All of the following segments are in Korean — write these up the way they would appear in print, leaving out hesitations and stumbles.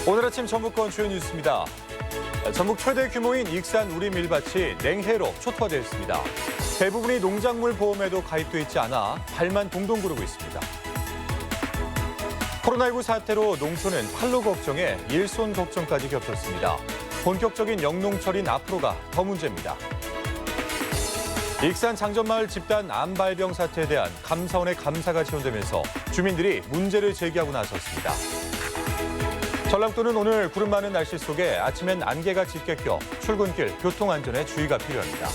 오늘 아침 전북권 주요 뉴스입니다. 전북 최대 규모인 익산 우리 밀밭이 냉해로 초토화되었습니다. 대부분이 농작물 보험에도 가입돼 있지 않아 발만 동동 구르고 있습니다. 코로나19 사태로 농촌은 판로 걱정에 일손 걱정까지 겹쳤습니다. 본격적인 영농철인 앞으로가 더 문제입니다. 익산 장전마을 집단 암발병 사태에 대한 감사원의 감사가 지원되면서 주민들이 문제를 제기하고 나섰습니다. 전라도는 오늘 구름 많은 날씨 속에 아침엔 안개가 짙게 껴 출근길 교통안전에 주의가 필요합니다.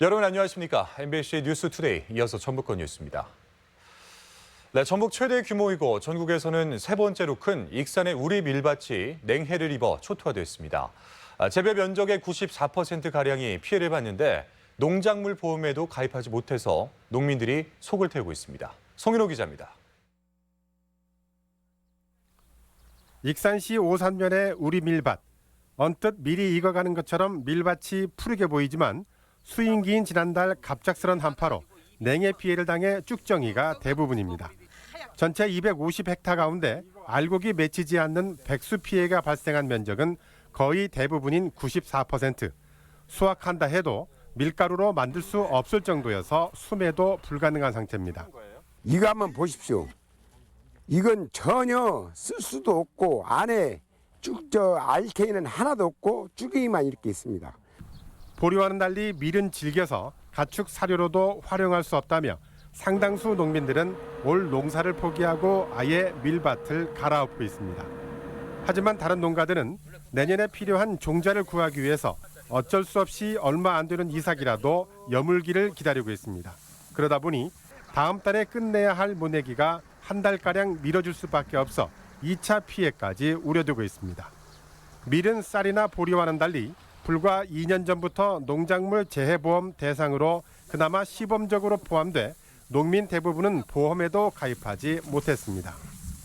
여러분 안녕하십니까? MBC 뉴스투데이 이어서 전북권 뉴스입니다. 네, 전북 최대 규모이고 전국에서는 세 번째로 큰 익산의 우리 밀밭이 냉해를 입어 초토화됐습니다. 재배 면적의 94%가량이 피해를 봤는데 농작물 보험에도 가입하지 못해서 농민들이 속을 태우고 있습니다. 송인호 기자입니다. 익산시 오산면의 우리 밀밭. 언뜻 밀이 익어가는 것처럼 밀밭이 푸르게 보이지만 수인기인 지난달 갑작스런 한파로 냉해 피해를 당해 쭉정이가 대부분입니다. 전체 250헥타 가운데 알곡이 맺히지 않는 백수 피해가 발생한 면적은 거의 대부분인 94%. 수확한다 해도 밀가루로 만들 수 없을 정도여서 수매도 불가능한 상태입니다. 이거 한번 보십시오. 이건 전혀 쓸 수도 없고 안에 알케인은 하나도 없고 쭈개기만 이렇게 있습니다. 보리와는 달리 밀은 질겨서 가축 사료로도 활용할 수 없다며 상당수 농민들은 올 농사를 포기하고 아예 밀밭을 갈아엎고 있습니다. 하지만 다른 농가들은 내년에 필요한 종자를 구하기 위해서 어쩔 수 없이 얼마 안 되는 이삭이라도 여물기를 기다리고 있습니다. 그러다 보니 다음 달에 끝내야 할 모내기가 한 달가량 미뤄질 수밖에 없어 2차 피해까지 우려되고 있습니다. 밀은 쌀이나 보리와는 달리 불과 2년 전부터 농작물 재해보험 대상으로 그나마 시범적으로 포함돼 농민 대부분은 보험에도 가입하지 못했습니다.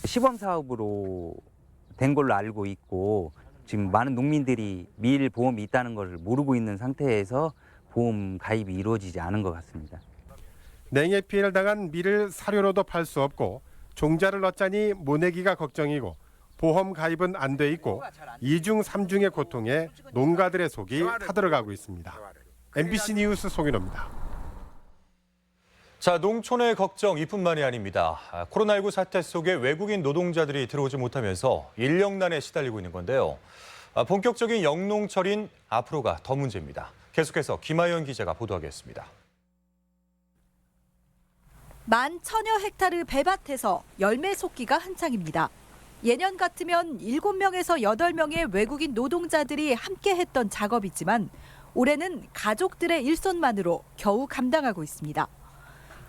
시범 사업으로 된 걸로 알고 있고 지금 많은 농민들이 밀 보험이 있다는 것을 모르고 있는 상태에서 보험 가입이 이루어지지 않은 것 같습니다. 냉해 피해를 당한 밀을 사료로도 팔 수 없고 종자를 얻자니 모내기가 걱정이고 보험 가입은 안 돼 있고 2중 3중의 고통에 농가들의 속이 타들어가고 있습니다. MBC 뉴스 송인호입니다. 자, 농촌의 걱정 이뿐만이 아닙니다. 코로나19 사태 속에 외국인 노동자들이 들어오지 못하면서 인력난에 시달리고 있는 건데요. 본격적인 영농철인 앞으로가 더 문제입니다. 계속해서 김하연 기자가 보도하겠습니다. 10,000여 헥타르 배밭에서 열매 솟기가 한창입니다. 예년 같으면 7명에서 8명의 외국인 노동자들이 함께 했던 작업이지만 올해는 가족들의 일손만으로 겨우 감당하고 있습니다.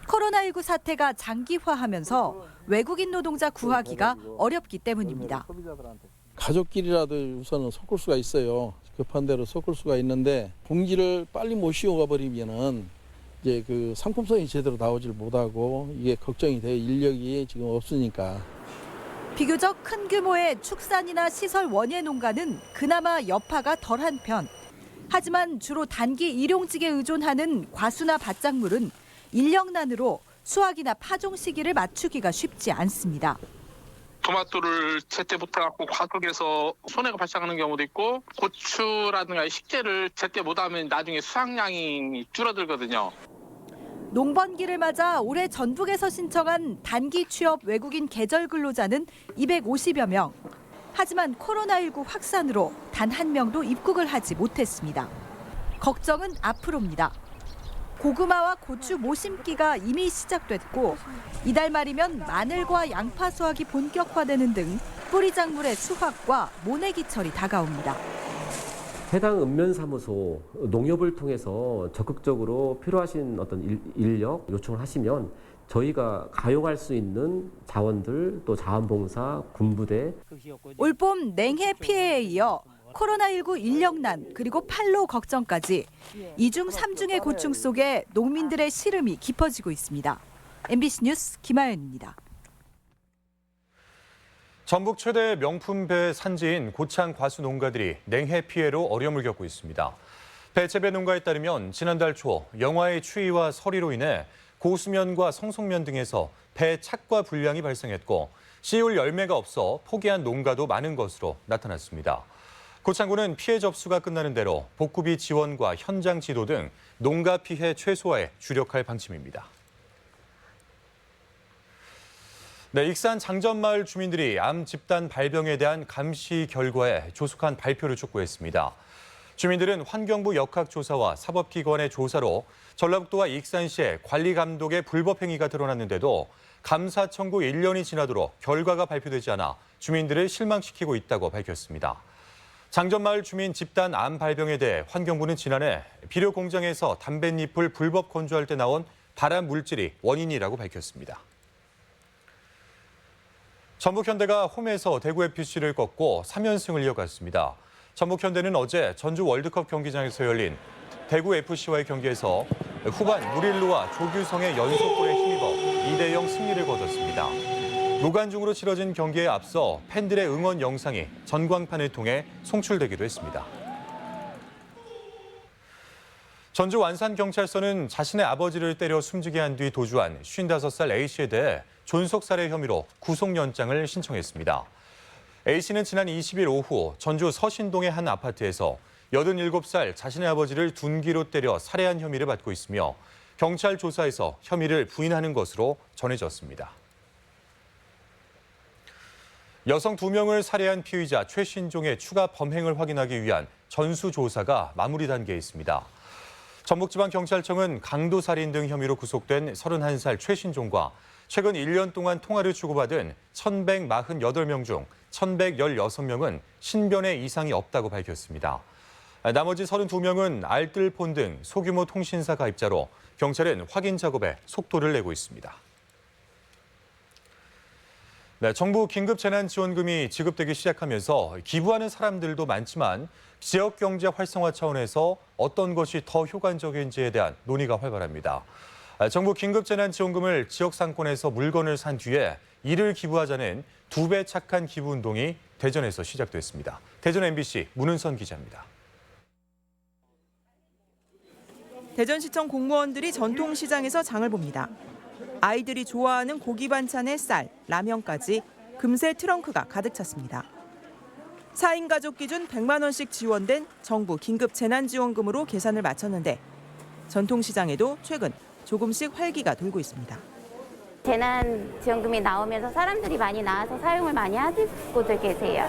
코로나19 사태가 장기화하면서 외국인 노동자 구하기가 어렵기 때문입니다. 가족끼리라도 우선은 섞을 수가 있어요. 급한 대로 섞을 수가 있는데 공지를 빨리 못 씌워가 버리면은 이제 그 상품성이 제대로 나오질 못하고 이게 걱정이 돼요. 인력이 지금 없으니까. 비교적 큰 규모의 축산이나 시설 원예 농가는 그나마 여파가 덜한 편. 하지만 주로 단기 일용직에 의존하는 과수나 밭작물은 인력난으로 수확이나 파종 시기를 맞추기가 쉽지 않습니다. 토마토를 제때 못해갖고 과속해서 손해가 발생하는 경우도 있고 고추라든가 식재를 제때 못하면 나중에 수확량이 줄어들거든요. 농번기를 맞아 올해 전북에서 신청한 단기 취업 외국인 계절 근로자는 250여 명. 하지만 코로나19 확산으로 단 한 명도 입국을 하지 못했습니다. 걱정은 앞으로입니다. 고구마와 고추 모심기가 이미 시작됐고 이달 말이면 마늘과 양파 수확이 본격화되는 등 뿌리작물의 수확과 모내기철이 다가옵니다. 해당 읍면사무소 농협을 통해서 적극적으로 필요하신 어떤 인력 요청을 하시면 저희가 가용할 수 있는 자원들 또 자원봉사, 군부대. 올봄 냉해 피해에 이어 코로나19 인력난 그리고 판로 걱정까지 2중 3중의 고충 속에 농민들의 시름이 깊어지고 있습니다. MBC 뉴스 김하연입니다. 전북 최대 명품 배 산지인 고창 과수 농가들이 냉해 피해로 어려움을 겪고 있습니다. 배 재배 농가에 따르면 지난달 초 영하의 추위와 서리로 인해 고수면과 성송면 등에서 배 착과 불량이 발생했고 씨울 열매가 없어 포기한 농가도 많은 것으로 나타났습니다. 고창군은 피해 접수가 끝나는 대로 복구비 지원과 현장 지도 등 농가 피해 최소화에 주력할 방침입니다. 네, 익산 장전마을 주민들이 암 집단 발병에 대한 감시 결과에 조속한 발표를 촉구했습니다. 주민들은 환경부 역학조사와 사법기관의 조사로 전라북도와 익산시의 관리 감독의 불법 행위가 드러났는데도 감사 청구 1년이 지나도록 결과가 발표되지 않아 주민들을 실망시키고 있다고 밝혔습니다. 장전마을 주민 집단 암 발병에 대해 환경부는 지난해 비료 공장에서 담뱃잎을 불법 건조할 때 나온 발암 물질이 원인이라고 밝혔습니다. 전북현대가 홈에서 대구FC를 꺾고 3연승을 이어갔습니다. 전북현대는 어제 전주 월드컵 경기장에서 열린 대구FC와의 경기에서 후반 무릴로와 조규성의 연속골에 힘입어 2대0 승리를 거뒀습니다. 무관중으로 치러진 경기에 앞서 팬들의 응원 영상이 전광판을 통해 송출되기도 했습니다. 전주 완산경찰서는 자신의 아버지를 때려 숨지게 한 뒤 도주한 55살 A씨에 대해 존속살해 혐의로 구속영장을 신청했습니다. A씨는 지난 20일 오후 전주 서신동의 한 아파트에서 87살 자신의 아버지를 둔기로 때려 살해한 혐의를 받고 있으며 경찰 조사에서 혐의를 부인하는 것으로 전해졌습니다. 여성 2명을 살해한 피의자 최신종의 추가 범행을 확인하기 위한 전수조사가 마무리 단계에 있습니다. 전북지방경찰청은 강도살인 등 혐의로 구속된 31살 최신종과 최근 1년 동안 통화를 주고받은 1,148명 중 1,116명은 신변에 이상이 없다고 밝혔습니다. 나머지 32명은 알뜰폰 등 소규모 통신사 가입자로 경찰은 확인 작업에 속도를 내고 있습니다. 네, 정부 긴급재난지원금이 지급되기 시작하면서 기부하는 사람들도 많지만 지역경제 활성화 차원에서 어떤 것이 더 효과적인지에 대한 논의가 활발합니다. 정부 긴급재난지원금을 지역 상권에서 물건을 산 뒤에 이를 기부하자는 2배 착한 기부운동이 대전에서 시작됐습니다. 대전 MBC 문은선 기자입니다. 대전시청 공무원들이 전통시장에서 장을 봅니다. 아이들이 좋아하는 고기 반찬에 쌀, 라면까지 금세 트렁크가 가득 찼습니다. 4인 가족 기준 100만 원씩 지원된 정부 긴급재난지원금으로 계산을 마쳤는데 전통시장에도 최근 조금씩 활기가 돌고 있습니다. 재난지원금이 나오면서 사람들이 많이 나와서 사용을 많이 하고들 계세요.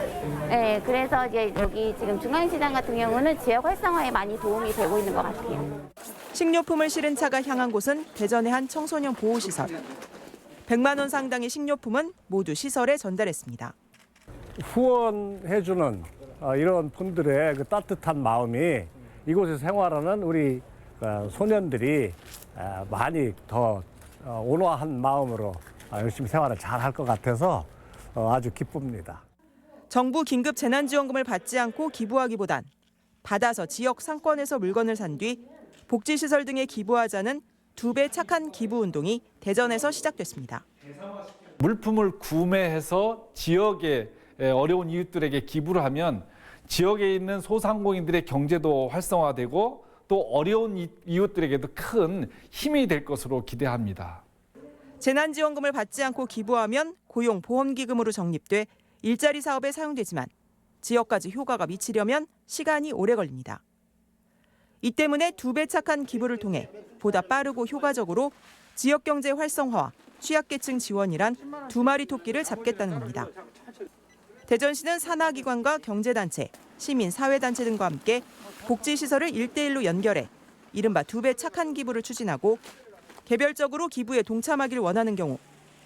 네, 그래서 이제 여기 지금 중앙시장 같은 경우는 지역 활성화에 많이 도움이 되고 있는 것 같아요. 식료품을 실은 차가 향한 곳은 대전의 한 청소년 보호시설. 100만 원 상당의 식료품은 모두 시설에 전달했습니다. 후원해주는 이런 분들의 그 따뜻한 마음이 이곳에서 생활하는 우리 소년들이 많이 더 온화한 마음으로 열심히 생활을 잘할 것 같아서 아주 기쁩니다. 정부 긴급 재난지원금을 받지 않고 기부하기보단 받아서 지역 상권에서 물건을 산 뒤 복지시설 등에 기부하자는 2배 착한 기부운동이 대전에서 시작됐습니다. 물품을 구매해서 지역의 어려운 이웃들에게 기부를 하면 지역에 있는 소상공인들의 경제도 활성화되고 또 어려운 이웃들에게도 큰 힘이 될 것으로 기대합니다. 재난지원금을 받지 않고 기부하면 고용보험기금으로 적립돼 일자리 사업에 사용되지만 지역까지 효과가 미치려면 시간이 오래 걸립니다. 이 때문에 2배 착한 기부를 통해 보다 빠르고 효과적으로 지역경제 활성화와 취약계층 지원이란 2마리 토끼를 잡겠다는 겁니다. 대전시는 산하기관과 경제단체, 시민사회단체 등과 함께 복지시설을 1대1로 연결해 이른바 2배 착한 기부를 추진하고 개별적으로 기부에 동참하길 원하는 경우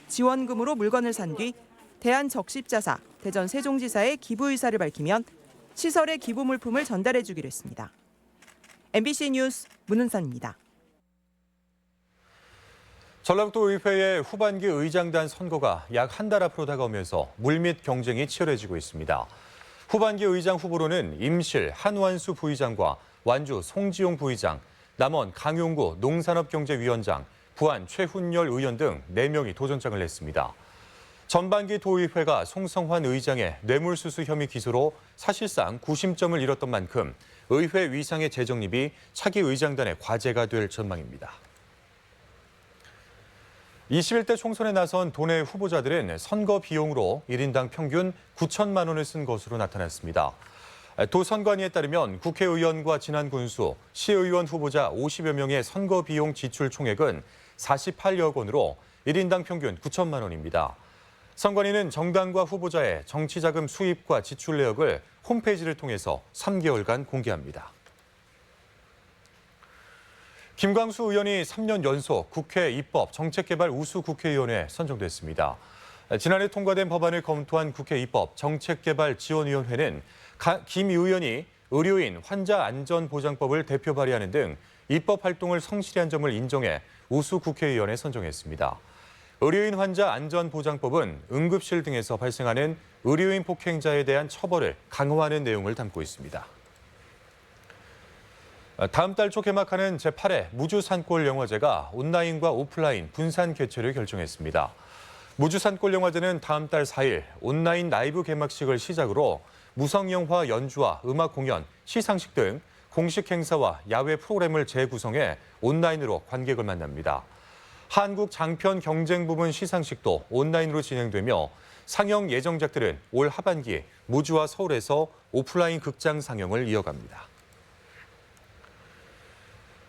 지원금으로 물건을 산 뒤 대한적십자사, 대전 세종지사에 기부 의사를 밝히면 시설에 기부 물품을 전달해 주기로 했습니다. MBC 뉴스 문은선입니다. 전라북도 의회의 후반기 의장단 선거가 약 한 달 앞으로 다가오면서 물밑 경쟁이 치열해지고 있습니다. 후반기 의장 후보로는 임실 한완수 부의장과 완주 송지용 부의장, 남원 강용구 농산업경제위원장, 부안 최훈열 의원 등 4명이 도전장을 냈습니다. 전반기 도의회가 송성환 의장의 뇌물수수 혐의 기소로 사실상 구심점을 잃었던 만큼 의회 위상의 재정립이 차기 의장단의 과제가 될 전망입니다. 21대 총선에 나선 도내 후보자들은 선거 비용으로 1인당 평균 9천만 원을 쓴 것으로 나타났습니다. 도 선관위에 따르면 국회의원과 지난 군수, 시의원 후보자 50여 명의 선거 비용 지출 총액은 48억 원으로 1인당 평균 9천만 원입니다. 선관위는 정당과 후보자의 정치자금 수입과 지출 내역을 홈페이지를 통해서 3개월간 공개합니다. 김광수 의원이 3년 연속 국회 입법 정책개발 우수 국회의원에 선정됐습니다. 지난해 통과된 법안을 검토한 국회 입법 정책개발지원위원회는 김 의원이 의료인 환자 안전보장법을 대표 발의하는 등 입법 활동을 성실히 한 점을 인정해 우수 국회의원에 선정했습니다. 의료인 환자 안전보장법은 응급실 등에서 발생하는 의료인 폭행자에 대한 처벌을 강화하는 내용을 담고 있습니다. 다음 달 초 개막하는 제8회 무주산골 영화제가 온라인과 오프라인 분산 개최를 결정했습니다. 무주산골 영화제는 다음 달 4일 온라인 라이브 개막식을 시작으로 무성영화 연주와 음악 공연, 시상식 등 공식 행사와 야외 프로그램을 재구성해 온라인으로 관객을 만납니다. 한국 장편 경쟁 부문 시상식도 온라인으로 진행되며 상영 예정작들은 올 하반기 무주와 서울에서 오프라인 극장 상영을 이어갑니다.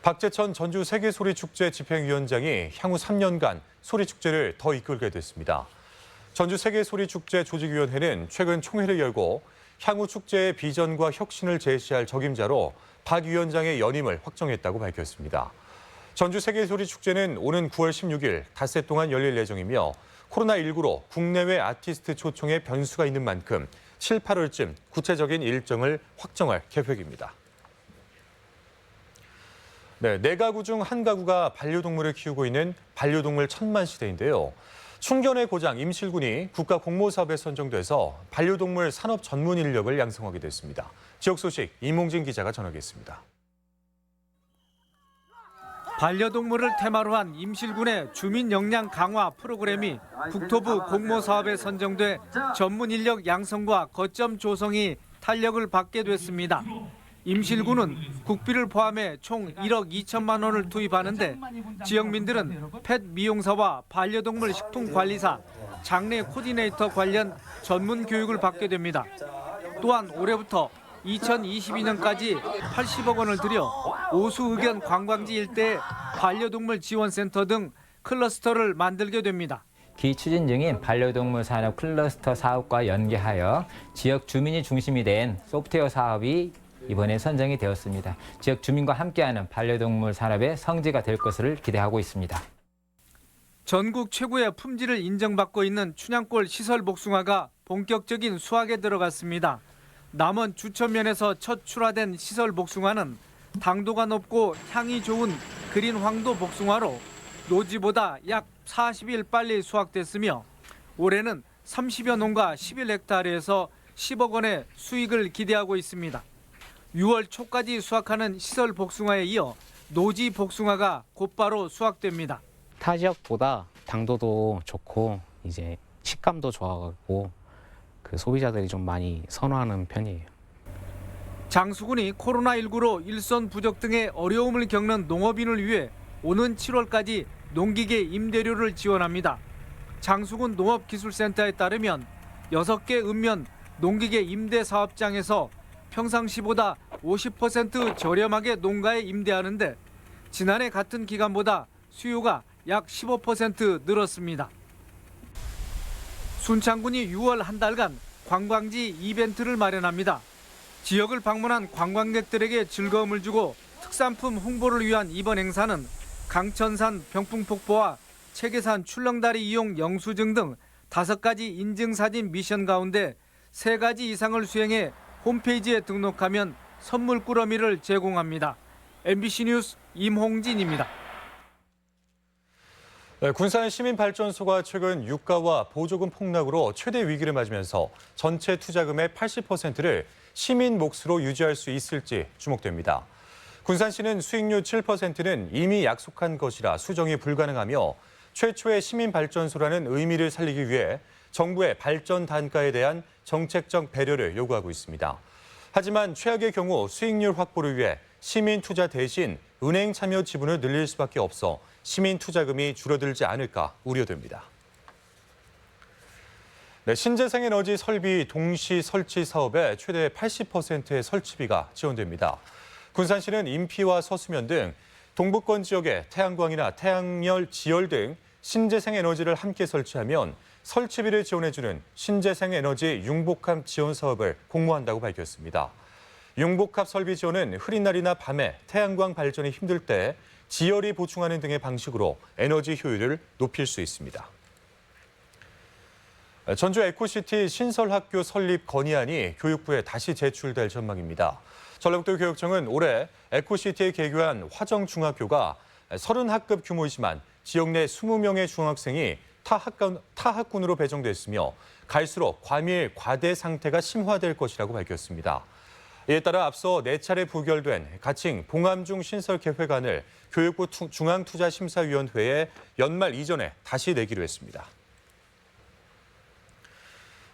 박재천 전주 세계소리축제 집행위원장이 향후 3년간 소리축제를 더 이끌게 됐습니다. 전주 세계소리축제 조직위원회는 최근 총회를 열고 향후 축제의 비전과 혁신을 제시할 적임자로 박 위원장의 연임을 확정했다고 밝혔습니다. 전주 세계소리축제는 오는 9월 16일 닷새 동안 열릴 예정이며 코로나19로 국내외 아티스트 초청에 변수가 있는 만큼 7, 8월쯤 구체적인 일정을 확정할 계획입니다. 네 가구 중 한 가구가 반려동물을 키우고 있는 반려동물 천만 시대인데요. 충견의 고장 임실군이 국가 공모사업에 선정돼서 반려동물 산업 전문 인력을 양성하게 됐습니다. 지역 소식 이몽진 기자가 전하겠습니다. 반려동물을 테마로 한 임실군의 주민 역량 강화 프로그램이 국토부 공모사업에 선정돼 전문 인력 양성과 거점 조성이 탄력을 받게 됐습니다. 임실군은 국비를 포함해 총 1억 2천만 원을 투입하는데 지역민들은 펫 미용사와 반려동물 식품관리사, 장례 코디네이터 관련 전문 교육을 받게 됩니다. 또한 올해부터 2022년까지 80억 원을 들여 오수의견 관광지 일대에 반려동물 지원센터 등 클러스터를 만들게 됩니다. 기추진 중인 반려동물 산업 클러스터 사업과 연계하여 지역 주민이 중심이 된 소프트웨어 사업이 이번에 선정이 되었습니다. 지역 주민과 함께하는 반려동물 산업의 성지가 될 것을 기대하고 있습니다. 전국 최고의 품질을 인정받고 있는 춘향골 시설 복숭아가 본격적인 수확에 들어갔습니다. 남원 주천면에서 첫 출하된 시설 복숭아는 당도가 높고 향이 좋은 그린 황도 복숭아로 노지보다 약 40일 빨리 수확됐으며 올해는 30여 농가 11헥타르에서 10억 원의 수익을 기대하고 있습니다. 6월 초까지 수확하는 시설 복숭아에 이어 노지 복숭아가 곧바로 수확됩니다. 타 지역보다 당도도 좋고 이제 식감도 좋아가지고 그 소비자들이 좀 많이 선호하는 편이에요. 장수군이 코로나19로 일손 부족 등의 어려움을 겪는 농업인을 위해 오는 7월까지 농기계 임대료를 지원합니다. 장수군 농업기술센터에 따르면 6개 읍면 농기계 임대 사업장에서 평상시보다 50% 저렴하게 농가에 임대하는데 지난해 같은 기간보다 수요가 약 15% 늘었습니다. 순창군이 6월 한 달간 관광지 이벤트를 마련합니다. 지역을 방문한 관광객들에게 즐거움을 주고 특산품 홍보를 위한 이번 행사는 강천산 병풍폭포와 체계산 출렁다리 이용 영수증 등 5가지 인증사진 미션 가운데 3가지 이상을 수행해 홈페이지에 등록하면 선물 꾸러미를 제공합니다. MBC 뉴스 임홍진입니다. 군산 시민발전소가 최근 유가와 보조금 폭락으로 최대 위기를 맞으면서 전체 투자금의 80%를 시민 몫으로 유지할 수 있을지 주목됩니다. 군산시는 수익률 7%는 이미 약속한 것이라 수정이 불가능하며 최초의 시민발전소라는 의미를 살리기 위해 정부의 발전 단가에 대한 정책적 배려를 요구하고 있습니다. 하지만 최악의 경우 수익률 확보를 위해 시민 투자 대신 은행 참여 지분을 늘릴 수밖에 없어 시민 투자금이 줄어들지 않을까 우려됩니다. 네, 신재생에너지 설비 동시 설치 사업의 최대 80%의 설치비가 지원됩니다. 군산시는 인피와 서수면 등 동부권 지역에 태양광이나 태양열, 지열 등 신재생에너지를 함께 설치하면 설치비를 지원해주는 신재생에너지 융복합 지원 사업을 공모한다고 밝혔습니다. 융복합 설비 지원은 흐린 날이나 밤에 태양광 발전이 힘들 때 지열이 보충하는 등의 방식으로 에너지 효율을 높일 수 있습니다. 전주 에코시티 신설학교 설립 건의안이 교육부에 다시 제출될 전망입니다. 전라북도 교육청은 올해 에코시티에 개교한 화정중학교가 30학급 규모이지만 지역 내 20명의 중학생이 타학군으로 배정됐으며 갈수록 과밀, 과대 상태가 심화될 것이라고 밝혔습니다. 이에 따라 앞서 4차례 부결된 가칭 봉암중 신설 계획안을 교육부 중앙투자심사위원회에 연말 이전에 다시 내기로 했습니다.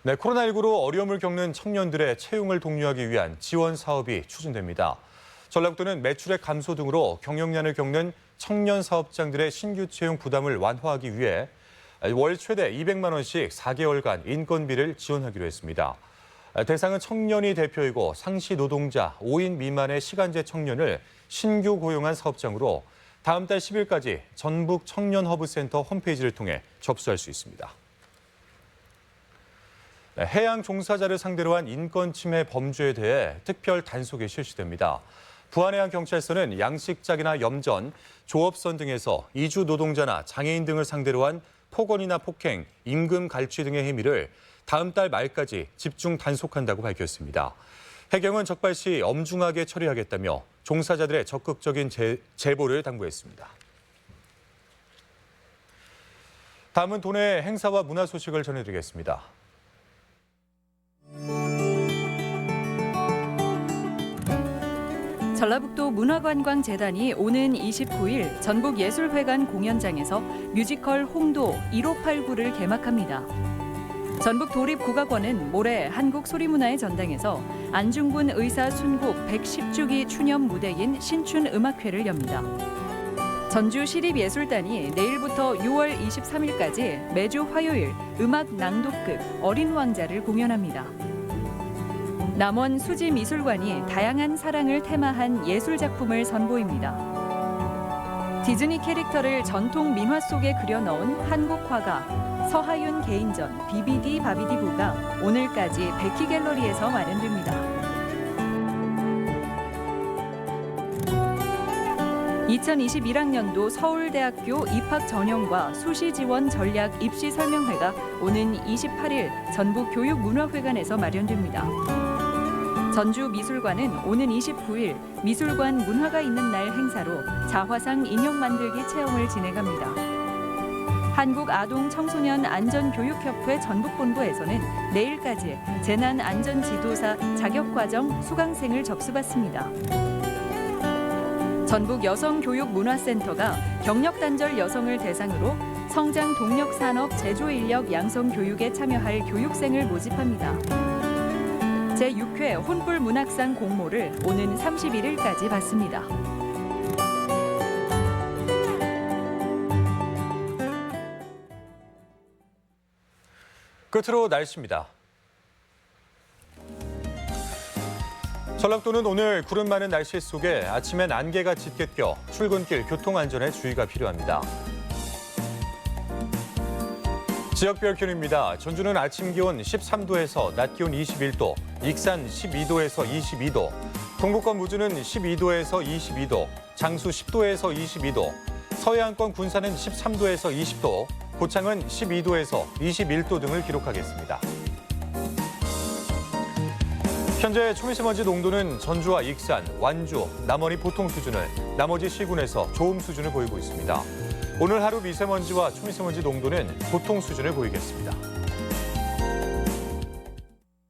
네, 코로나19로 어려움을 겪는 청년들의 채용을 독려하기 위한 지원 사업이 추진됩니다. 전라북도는 매출액 감소 등으로 경영난을 겪는 청년 사업장들의 신규 채용 부담을 완화하기 위해 월 최대 200만 원씩 4개월간 인건비를 지원하기로 했습니다. 대상은 청년이 대표이고 상시 노동자 5인 미만의 시간제 청년을 신규 고용한 사업장으로 다음 달 10일까지 전북 청년허브센터 홈페이지를 통해 접수할 수 있습니다. 해양 종사자를 상대로 한 인권 침해 범죄에 대해 특별 단속이 실시됩니다. 부안해양경찰서는 양식장이나 염전, 조업선 등에서 이주 노동자나 장애인 등을 상대로 한 폭언이나 폭행, 임금 갈취 등의 행위를 다음 달 말까지 집중 단속한다고 밝혔습니다. 해경은 적발 시 엄중하게 처리하겠다며 종사자들의 적극적인 제보를 당부했습니다. 다음은 도내 행사와 문화 소식을 전해드리겠습니다. 전라북도 문화관광재단이 오는 29일 전북예술회관 공연장에서 뮤지컬 홍도 1589를 개막합니다. 전북도립국악원은 모레 한국소리문화의 전당에서 안중근 의사 순국 110주기 추념 무대인 신춘음악회를 엽니다. 전주시립예술단이 내일부터 6월 23일까지 매주 화요일 음악 낭독극 어린 왕자를 공연합니다. 남원 수지미술관이 다양한 사랑을 테마한 예술작품을 선보입니다. 디즈니 캐릭터를 전통 민화 속에 그려넣은 한국 화가 서하윤 개인전 BBD 바비디부가 오늘까지 백희갤러리에서 마련됩니다. 2021학년도 서울대학교 입학전형과 수시지원 전략 입시설명회가 오는 28일 전북교육문화회관에서 마련됩니다. 전주미술관은 오는 29일 미술관 문화가 있는 날 행사로 자화상 인형 만들기 체험을 진행합니다. 한국아동청소년안전교육협회 전북본부에서는 내일까지 재난안전지도사 자격과정 수강생을 접수받습니다. 전북여성교육문화센터가 경력단절 여성을 대상으로 성장 동력산업 제조인력 양성교육에 참여할 교육생을 모집합니다. 제6회 혼불문학상 공모를 오는 31일까지 받습니다. 끝으로 날씨입니다. 전라북도는 오늘 구름 많은 날씨 속에 아침엔 안개가 짙게 껴 출근길 교통안전에 주의가 필요합니다. 지역별 기온입니다. 전주는 아침 기온 13도에서 낮 기온 21도, 익산 12도에서 22도, 동북권 무주는 12도에서 22도, 장수 10도에서 22도, 서해안권 군산은 13도에서 20도, 고창은 12도에서 21도 등을 기록하겠습니다. 현재 초미세먼지 농도는 전주와 익산, 완주, 남원이 보통 수준을, 나머지 시군에서 좋음 수준을 보이고 있습니다. 오늘 하루 미세먼지와 초미세먼지 농도는 보통 수준을 보이겠습니다.